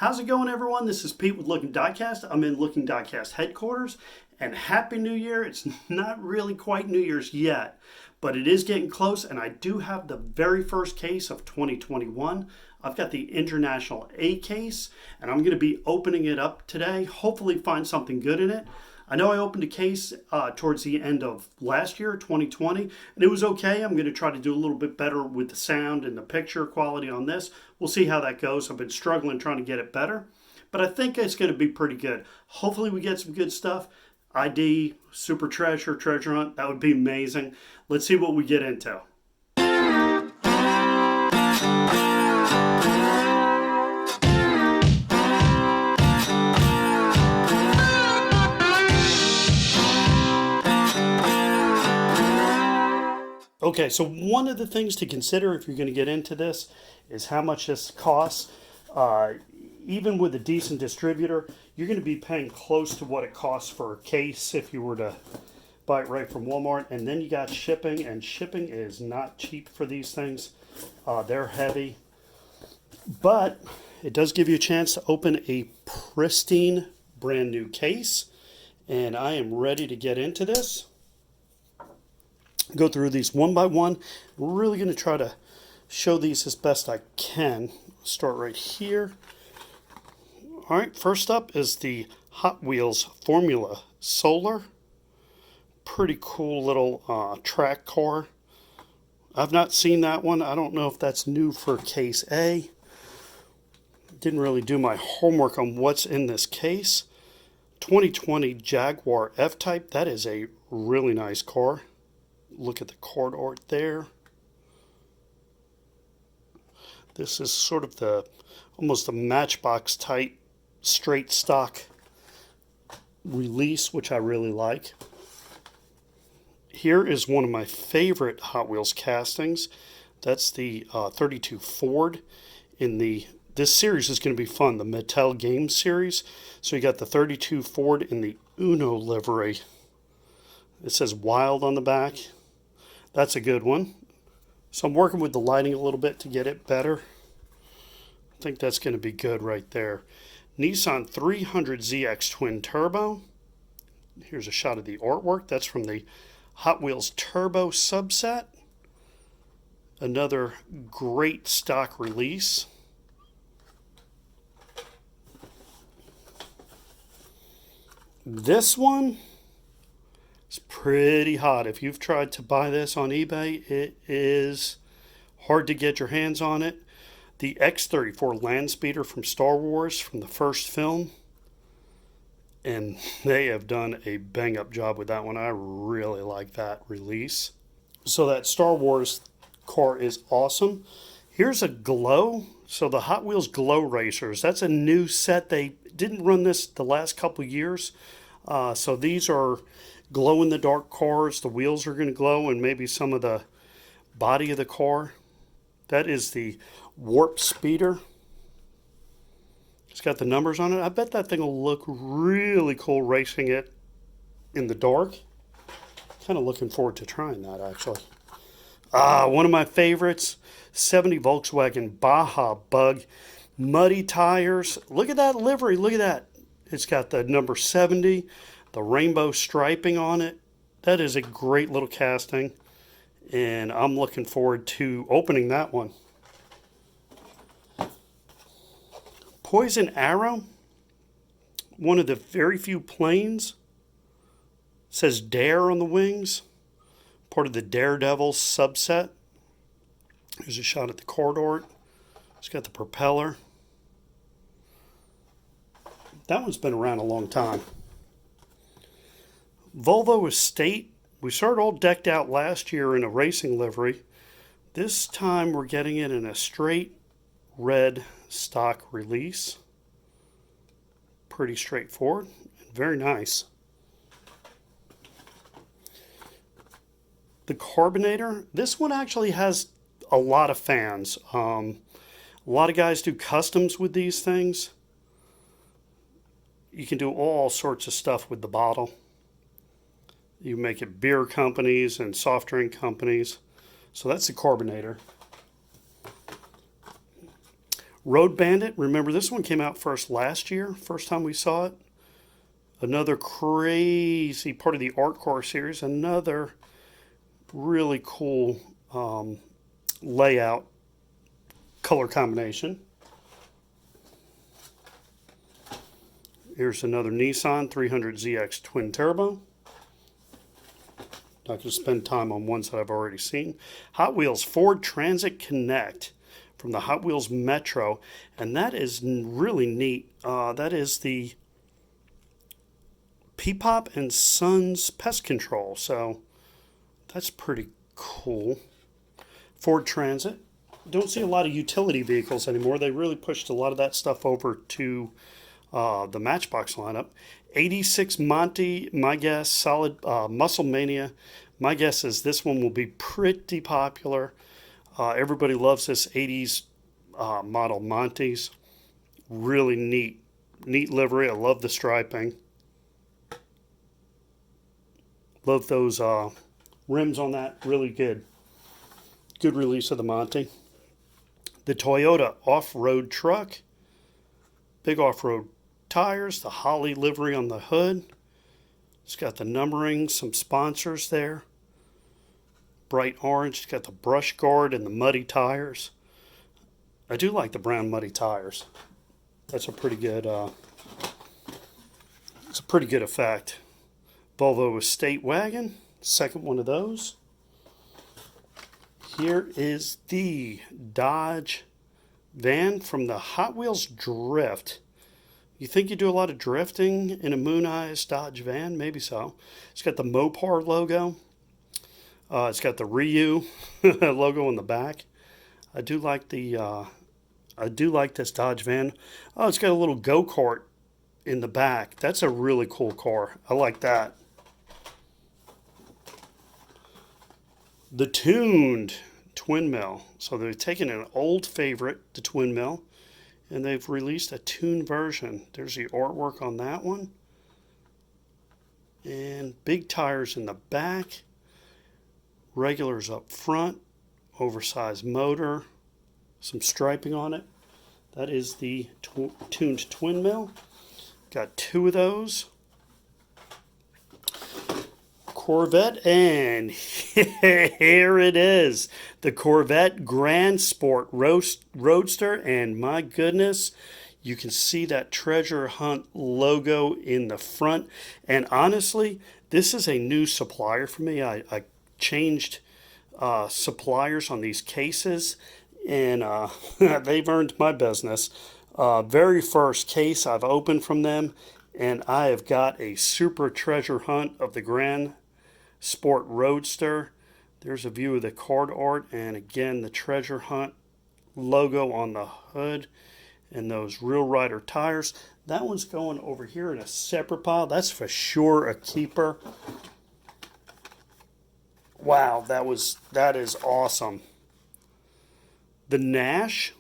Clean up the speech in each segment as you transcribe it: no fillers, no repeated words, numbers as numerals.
How's it going, everyone? This is Pete with Looking Diecast. I'm in Looking Diecast headquarters, and Happy New Year. It's not really quite New Year's yet, but it is getting close, and I do have the very first case of 2021. I've got the International A case, and I'm going to be opening it up today, hopefully find something good in it. I know I opened a case towards the end of last year, 2020, and it was okay. I'm going to try to do a little bit better with the sound and the picture quality on this. We'll see how that goes. I've been struggling trying to get it better, but I think it's going to be pretty good. Hopefully we get some good stuff. ID, Super Treasure, Treasure Hunt, that would be amazing. Let's see what we get into. Okay, so one of the things to consider if you're going to get into this is how much this costs. Even with a decent distributor, you're going to be paying close to what it costs for a case if you were to buy it right from Walmart. And then you got shipping, and shipping is not cheap for these things. They're heavy. But it does give you a chance to open a pristine brand new case. And I am ready to get into this. Go through these one by one. We're really going to try to show these as best I can. Start right here. All right, first up is the Hot Wheels Formula Solar. Pretty cool little track car. I've not seen that one. I don't know if that's new for Case A. Didn't really do my homework on what's in this case. 2020 Jaguar F-Type. That is a really nice car. Look at the card art there. This is sort of the almost a Matchbox type straight stock release, which I really like. Here is one of my favorite Hot Wheels castings. That's the 32 Ford. This series is going to be fun, the Mattel Games series. So you got the 32 Ford in the Uno livery. It says Wild on the back. That's a good one. So I'm working with the lighting a little bit to get it better. I think that's going to be good right there. Nissan 300ZX Twin Turbo. Here's a shot of the artwork. That's from the Hot Wheels Turbo subset. Another great stock release. This one, it's pretty hot. If you've tried to buy this on eBay, it is hard to get your hands on it. The X-34 Landspeeder from Star Wars, from the first film. And they have done a bang-up job with that one. I really like that release. So that Star Wars car is awesome. Here's a Glow. So the Hot Wheels Glow Racers. That's a new set. They didn't run this the last couple years. So these are glow-in-the-dark cars. The wheels are going to glow, and maybe some of the body of the car. That is the Warp Speeder. It's got the numbers on it. I bet that thing will look really cool racing it in the dark. Kind of looking forward to trying that, actually. One of my favorites, 70 Volkswagen Baja Bug. Muddy tires. Look at that livery. Look at that. It's got the number 70, the rainbow striping on it. That is a great little casting, and I'm looking forward to opening that one. Poison Arrow, one of the very few planes. It says Dare on the wings, part of the Daredevil subset. Here's a shot at the card art. It's got the propeller. That one's been around a long time. Volvo Estate. We started all decked out last year in a racing livery. This time we're getting it in a straight red stock release. Pretty straightforward. Very nice. The Carbonator. This one actually has a lot of fans. A lot of guys do customs with these things. You can do all sorts of stuff with the bottle. You make it beer companies and soft drink companies. So that's the Carbonator. Road Bandit, remember this one came out first last year, first time we saw it. Another crazy part of the Art Core series, another really cool layout, color combination. Here's another Nissan 300ZX Twin Turbo. Not going to spend time on ones that I've already seen. Hot Wheels Ford Transit Connect from the Hot Wheels Metro. And that is really neat. That is the Peepop and Sons Pest Control. So that's pretty cool. Ford Transit. Don't see a lot of utility vehicles anymore. They really pushed a lot of that stuff over to the Matchbox lineup. 86 Monty, my guess, solid Muscle Mania. My guess is this one will be pretty popular. Everybody loves this 80s model Monty's. Really neat livery. I love the striping. Love those rims on that. Really good. Good release of the Monty. The Toyota off-road truck. Big off-road tires, the Holly livery on the hood. It's got the numbering, some sponsors there. Bright orange, it's got the brush guard and the muddy tires. I do like the brown muddy tires. That's a pretty good it's a pretty good effect. Volvo Estate Wagon, second one of those. Here is the Dodge van from the Hot Wheels Drift. You think you do a lot of drifting in a Moon Eyes Dodge van? Maybe so. It's got the Mopar logo. It's got the Ryu logo on the back. I do like this Dodge van. Oh, it's got a little go-kart in the back. That's a really cool car. I like that. The Tuned Twin Mill. So they've taken an old favorite, the Twin Mill, and they've released a tuned version. There's the artwork on that one. And big tires in the back. Regulars up front. Oversized motor. Some striping on it. That is the tuned Twin Mill. Got two of those. Corvette, and here it is, the Corvette Grand Sport Roadster, and my goodness, you can see that treasure hunt logo in the front. And honestly, this is a new supplier for me. I changed suppliers on these cases, and they've earned my business. Very first case I've opened from them, and I have got a super treasure hunt of the Grand Sport Roadster. There's a view of the card art, and again the treasure hunt logo on the hood and those Real Rider tires. That one's going over here in a separate pile. That's for sure a keeper. Wow, that is awesome. The Nash.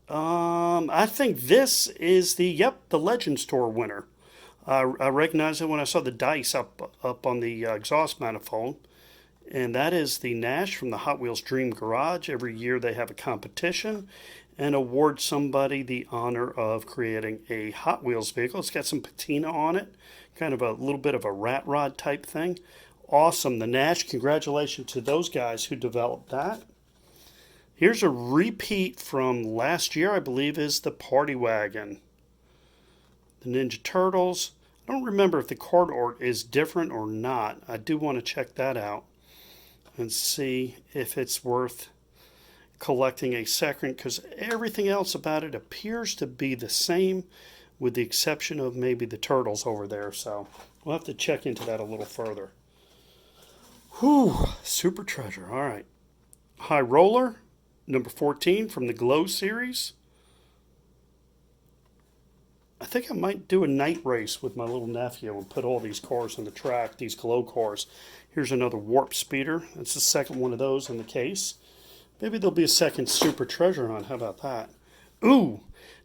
I think this is the Legends Tour winner. I recognized it when I saw the dice up on the exhaust manifold. And that is the Nash from the Hot Wheels Dream Garage. Every year they have a competition and award somebody the honor of creating a Hot Wheels vehicle. It's got some patina on it, kind of a little bit of a rat rod type thing. Awesome, the Nash. Congratulations to those guys who developed that. Here's a repeat from last year, I believe, is the Party Wagon. The Ninja Turtles. I don't remember if the card art is different or not. I do want to check that out and see if it's worth collecting a second, because everything else about it appears to be the same with the exception of maybe the turtles over there. So we'll have to check into that a little further. Whew, super treasure. All right. High Roller, number 14 from the Glow series. I think I might do a night race with my little nephew and put all these cars on the track, these Glow cars. Here's another Warp Speeder. That's the second one of those in the case. Maybe there'll be a second Super Treasure Hunt. How about that? Ooh,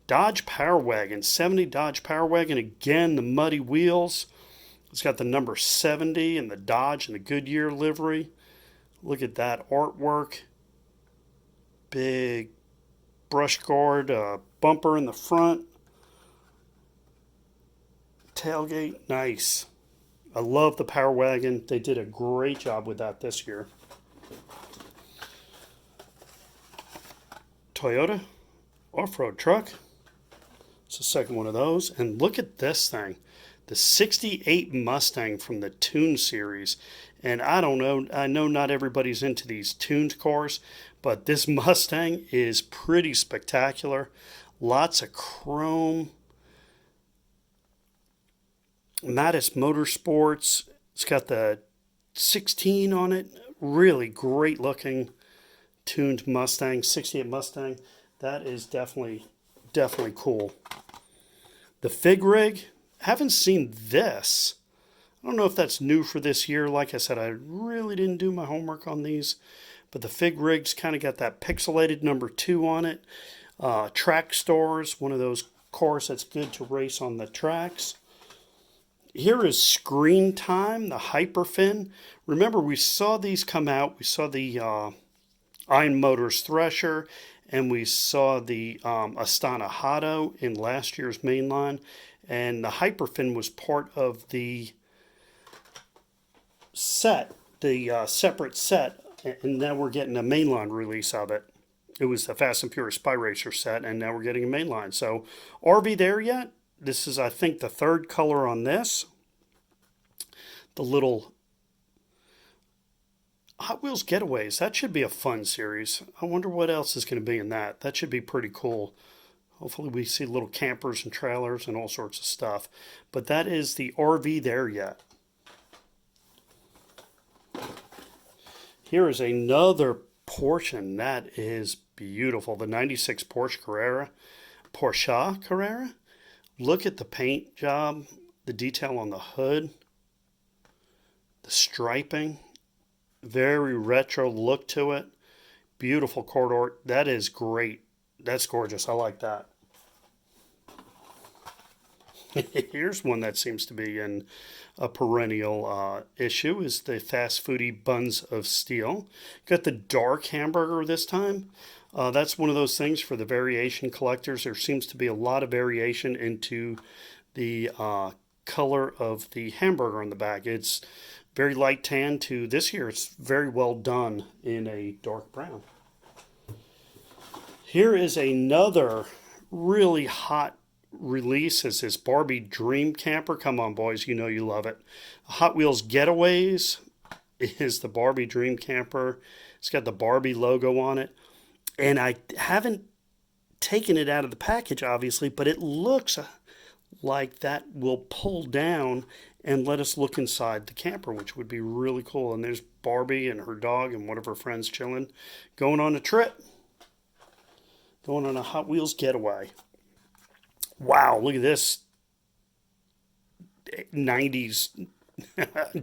Dodge Power Wagon. 70 Dodge Power Wagon. Again, the muddy wheels. It's got the number 70 and the Dodge and the Goodyear livery. Look at that artwork. Big brush guard bumper in the front. Tailgate, nice. I love the Power Wagon. They did a great job with that this year. Toyota off-road truck. It's the second one of those. And look at this thing. The 68 Mustang from the Tune series. And I don't know, I know not everybody's into these tuned cars, but this Mustang is pretty spectacular. Lots of chrome. Mattis Motorsports. It's got the 16 on it. Really great looking tuned Mustang, 68 Mustang. That is definitely cool. The Fig Rig, haven't seen this. I don't know if that's new for this year. Like I said, I really didn't do my homework on these, but the Fig Rig's kind of got that pixelated number 2 on it. Track Stars, one of those cars that's good to race on the tracks. Here is Screen Time, the Hyperfin. Remember, we saw these come out. We saw the Iron Motors Thresher, and we saw the Astana Hado in last year's mainline. And the Hyperfin was part of the set, the separate set, and now we're getting a mainline release of it. It was the Fast and Furious Spy Racer set, and now we're getting a mainline. So, RV there yet? This is, I think, the third color on this. The little Hot Wheels Getaways. That should be a fun series. I wonder what else is going to be in that. That should be pretty cool. Hopefully we see little campers and trailers and all sorts of stuff. But that is the RV there yet. Here is another Porsche. That is beautiful. The 96 Porsche Carrera. Look at the paint job, the detail on the hood, the striping, very retro look to it. Beautiful corridor. That is great. That's gorgeous. I like that. Here's one that seems to be in a perennial issue is the Fast Foodie Buns of Steel. Got the dark hamburger this time. That's one of those things for the variation collectors. There seems to be a lot of variation into the color of the hamburger on the back. It's very light tan to this year. It's very well done in a dark brown. Here is another really hot release. Is this Barbie Dream Camper. Come on, boys, you know you love it. Hot Wheels Getaways is the Barbie Dream Camper. It's got the Barbie logo on it. And I haven't taken it out of the package, obviously, but it looks like that will pull down and let us look inside the camper, which would be really cool. And there's Barbie and her dog and one of her friends chilling, going on a trip, going on a Hot Wheels getaway. Wow, look at this 90s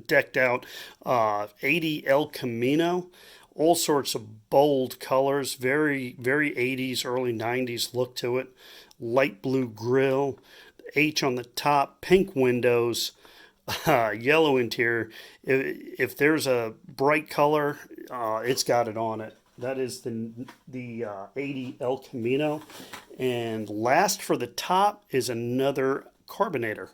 decked out 80 El Camino. All sorts of bold colors, very, very 80s, early 90s look to it. Light blue grille, H on the top, pink windows, yellow interior. If there's a bright color, it's got it on it. That is the 80 El Camino. And last for the top is another carbonator.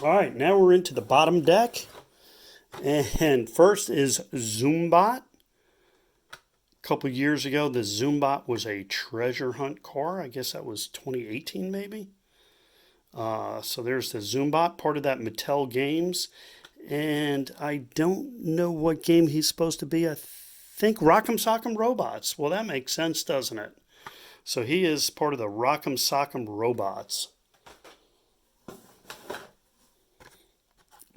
All right, now we're into the bottom deck. And first is Zoombot. A couple years ago, the Zoombot was a treasure hunt car. I guess that was 2018 maybe. So there's the Zoombot, part of that Mattel Games. And I don't know what game he's supposed to be. I think Rock'em Sock'em Robots. Well, that makes sense, doesn't it? So he is part of the Rock'em Sock'em Robots.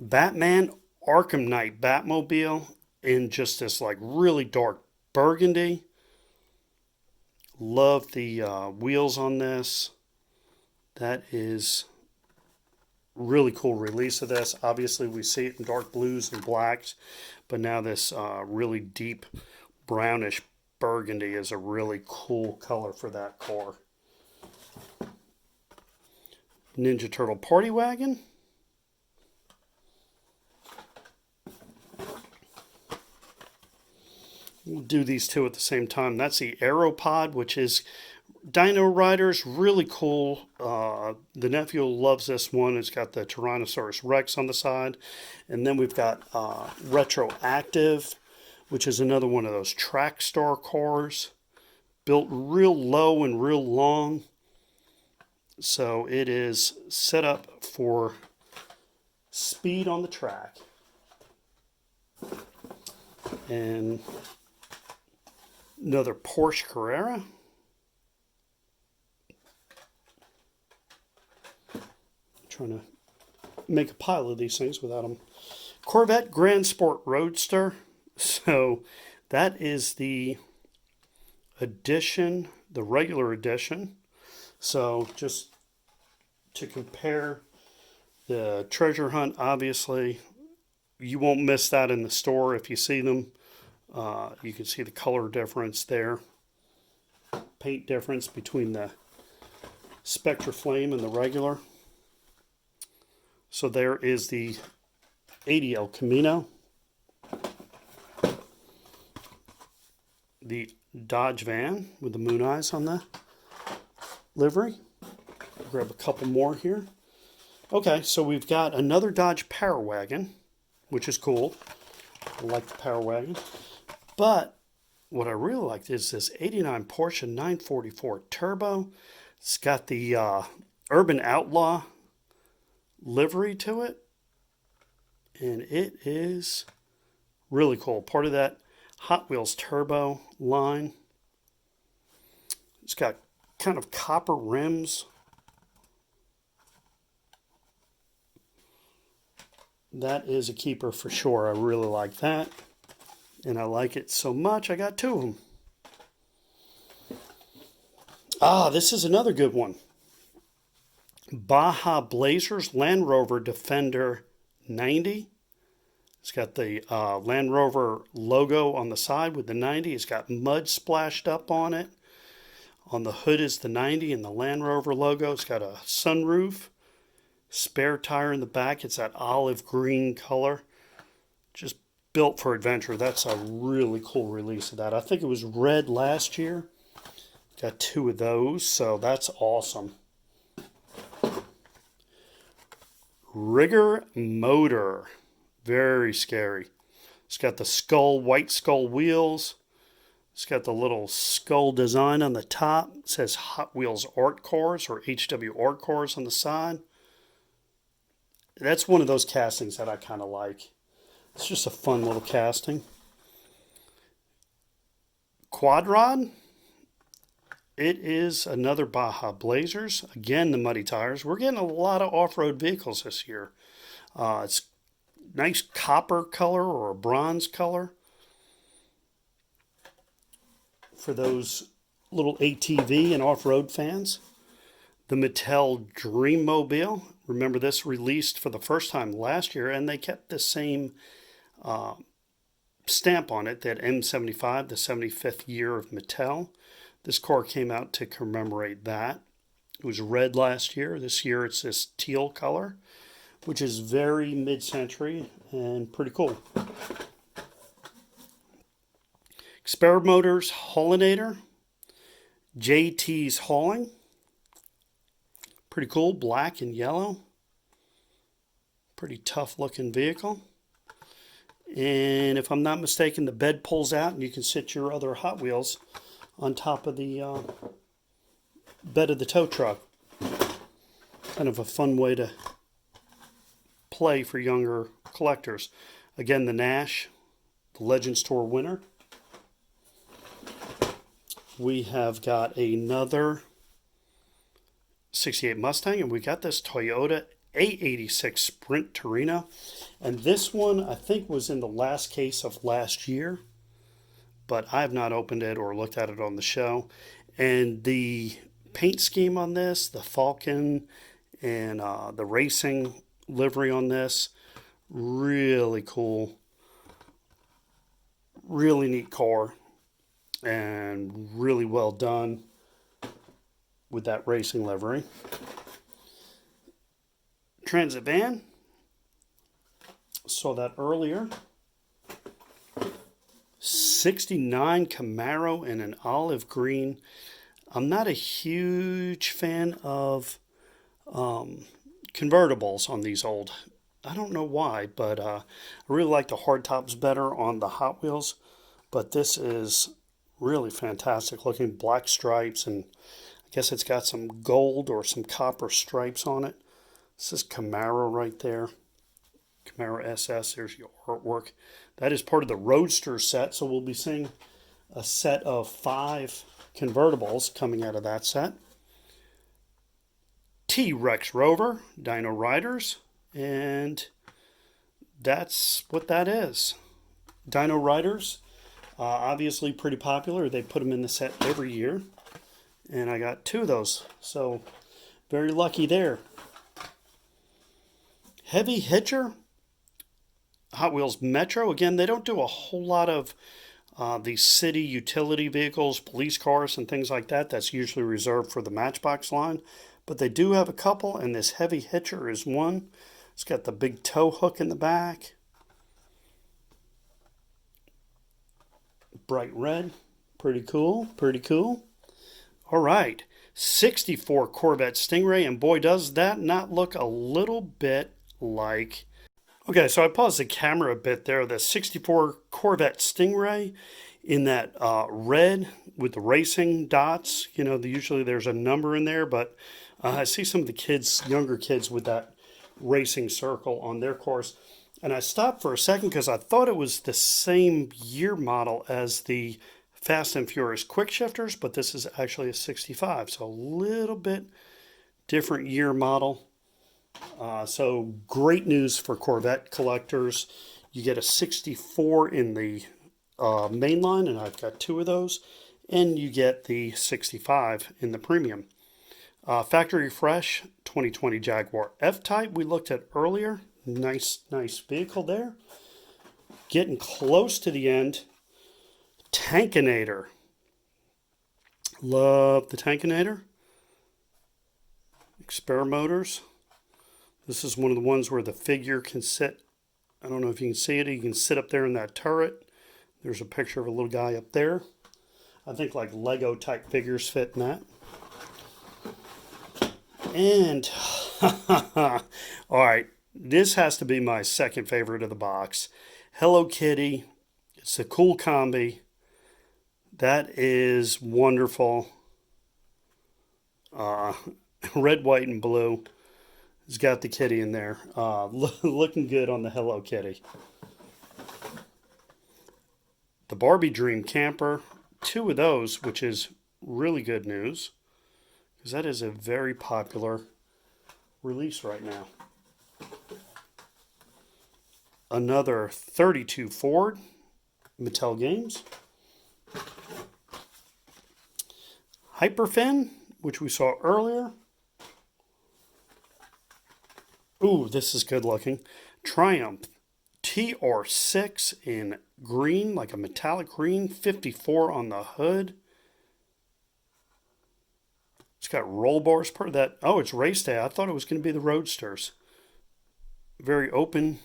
Batman Arkham Knight Batmobile in just this like really dark burgundy. Love the wheels on this. That is really cool release of this. Obviously we see it in dark blues and blacks, but now this really deep brownish burgundy is a really cool color for that car. Ninja Turtle Party Wagon. We'll do these two at the same time. That's the Aeropod, which is Dino Riders, really cool. The nephew loves this one. It's got the Tyrannosaurus Rex on the side. And then we've got Retroactive, which is another one of those track star cars. Built real low and real long. So it is set up for speed on the track. And another Porsche Carrera. Trying to make a pile of these things without them. Corvette Grand Sport Roadster. So that is the edition, the regular edition. So just to compare the treasure hunt, obviously, you won't miss that in the store if you see them. You can see the color difference there. Paint difference between the Spectra Flame and the regular. So there is the 80 El Camino. The Dodge van with the moon eyes on the livery. Grab a couple more here. Okay, so we've got another Dodge Power Wagon, which is cool. I like the Power Wagon. But what I really liked is this 89 Porsche 944 Turbo. It's got the Urban Outlaw livery to it. And it is really cool. Part of that Hot Wheels Turbo line. It's got kind of copper rims. That is a keeper for sure. I really like that. And I like it so much, I got two of them. This is another good one. Baja Blazers Land Rover Defender 90. It's got the Land Rover logo on the side with the 90. It's got mud splashed up on it. On the hood is the 90 and the Land Rover logo. It's got a sunroof. Spare tire in the back. It's that olive green color. Just built for adventure. That's a really cool release of that. I think it was red last year. Got two of those, so that's awesome. Rigger Motor. Very scary. It's got the white skull wheels. It's got the little skull design on the top. It says Hot Wheels Art Cars or HW Art Cars on the side. That's one of those castings that I kind of like. It's just a fun little casting. Quad Rod. It is another Baja Blazers. Again, the muddy tires. We're getting a lot of off-road vehicles this year. It's nice copper color or a bronze color for those little ATV and off-road fans. The Mattel Dreammobile. Remember, this released for the first time last year, and they kept the same stamp on it, that M75, the 75th year of Mattel. This car came out to commemorate that. It was red last year. This year it's this teal color, which is very mid-century and pretty cool. Exper Motors Haulinator. JT's Hauling. Pretty cool, black and yellow. Pretty tough looking vehicle. And if I'm not mistaken, the bed pulls out and you can sit your other Hot Wheels on top of the bed of the tow truck. Kind of a fun way to play for younger collectors. Again, the Nash, the Legends Tour winner. We have got another 68 Mustang, and we got this Toyota 886 Sprint Torino. And this one, I think, was in the last case of last year, but I have not opened it or looked at it on the show. And the paint scheme on this, the Falcon and the racing livery on this, really cool. Really neat car and really well done with that racing livery. Transit van. Saw that earlier. '69 Camaro in an olive green. I'm not a huge fan of convertibles on these old. I don't know why, but I really like the hardtops better on the Hot Wheels. But this is really fantastic looking, black stripes, and I guess it's got some gold or some copper stripes on it. This is Camaro right there. Camaro SS, there's your artwork. That is part of the Roadster set, so we'll be seeing a set of 5 convertibles coming out of that set. T-Rex Rover, Dino Riders, and that's what that is. Dino Riders, obviously pretty popular. They put them in the set every year, and I got 2 of those, so very lucky there. Heavy Hitcher, Hot Wheels Metro. Again, they don't do a whole lot of these city utility vehicles, police cars, and things like that. That's usually reserved for the Matchbox line. But they do have a couple, and this Heavy Hitcher is one. It's got the big tow hook in the back. Bright red. Pretty cool. Pretty cool. All right. '64 Corvette Stingray, and boy, does that not look a little bit like... Okay, so I paused the camera a bit there. The '64 Corvette Stingray in that red with the racing dots. You know, usually there's a number in there, but I see some of the kids, younger kids, with that racing circle on their cars. And I stopped for a second because I thought it was the same year model as the Fast and Furious Quick Shifters, but this is actually a '65, so a little bit different year model. So great news for Corvette collectors. You get a '64 in the main line, and I've got 2 of those, and you get the '65 in the premium. Factory fresh 2020 Jaguar F-Type we looked at earlier. Nice vehicle there. Getting close to the end. Tankinator. Love the Tankinator. Experimotors. This is one of the ones where the figure can sit. I don't know if you can see it. You can sit up there in that turret. There's a picture of a little guy up there. I think like Lego type figures fit in that. And, all right, this has to be my second favorite of the box. Hello Kitty. It's a cool combi. That is wonderful. Red, white, and blue. It's got the kitty in there. Looking good on the Hello Kitty. The Barbie Dream Camper. 2 of those, which is really good news, because that is a very popular release right now. Another 32 Ford Mattel Games. Hyperfin, which we saw earlier. Ooh, this is good looking. Triumph TR6 in green, like a metallic green. 54 on the hood. It's got roll bars part of that. Oh, it's race day. I thought it was going to be the Roadsters. Very open.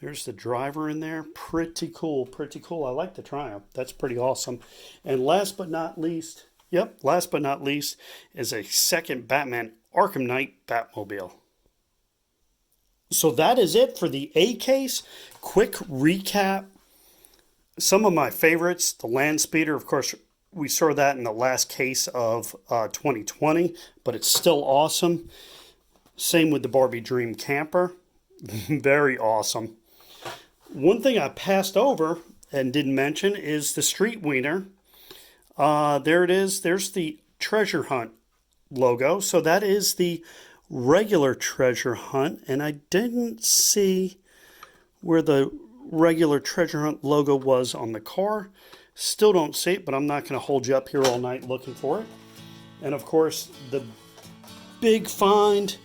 There's the driver in there. Pretty cool. Pretty cool. I like the Triumph. That's pretty awesome. And last but not least, last but not least is a second Batman Arkham Knight Batmobile. So that is it for the A case. Quick recap. Some of my favorites, the Land Speeder, of course, we saw that in the last case of 2020, but it's still awesome. Same with the Barbie Dream Camper. Very awesome. One thing I passed over and didn't mention is the Street Wiener. There it is. There's the Treasure Hunt logo. So that is the regular Treasure Hunt, and I didn't see where the regular Treasure Hunt logo was on the car. Still don't see it, but I'm not going to hold you up here all night looking for it. And of course, the big find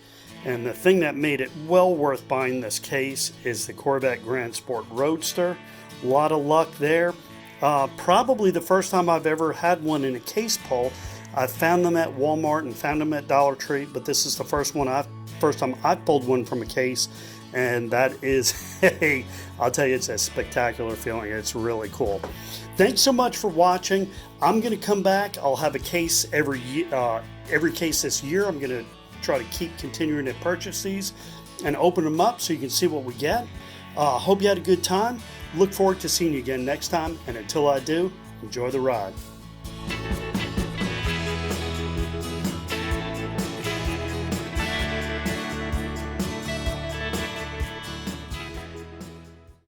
and the thing that made it well worth buying this case is the Corvette Grand Sport Roadster. A lot of luck there. Probably the first time I've ever had one in a case pull. I found them at Walmart and found them at Dollar Tree, but this is the first time I've pulled one from a case, And that is I'll tell you, it's a spectacular feeling. It's really cool. Thanks so much for watching. I'm going to come back. I'll have a case every case this year. I'm going to try to keep continuing to purchase these and open them up so you can see what we get. Hope you had a good time. Look forward to seeing you again next time. And until I do, enjoy the ride.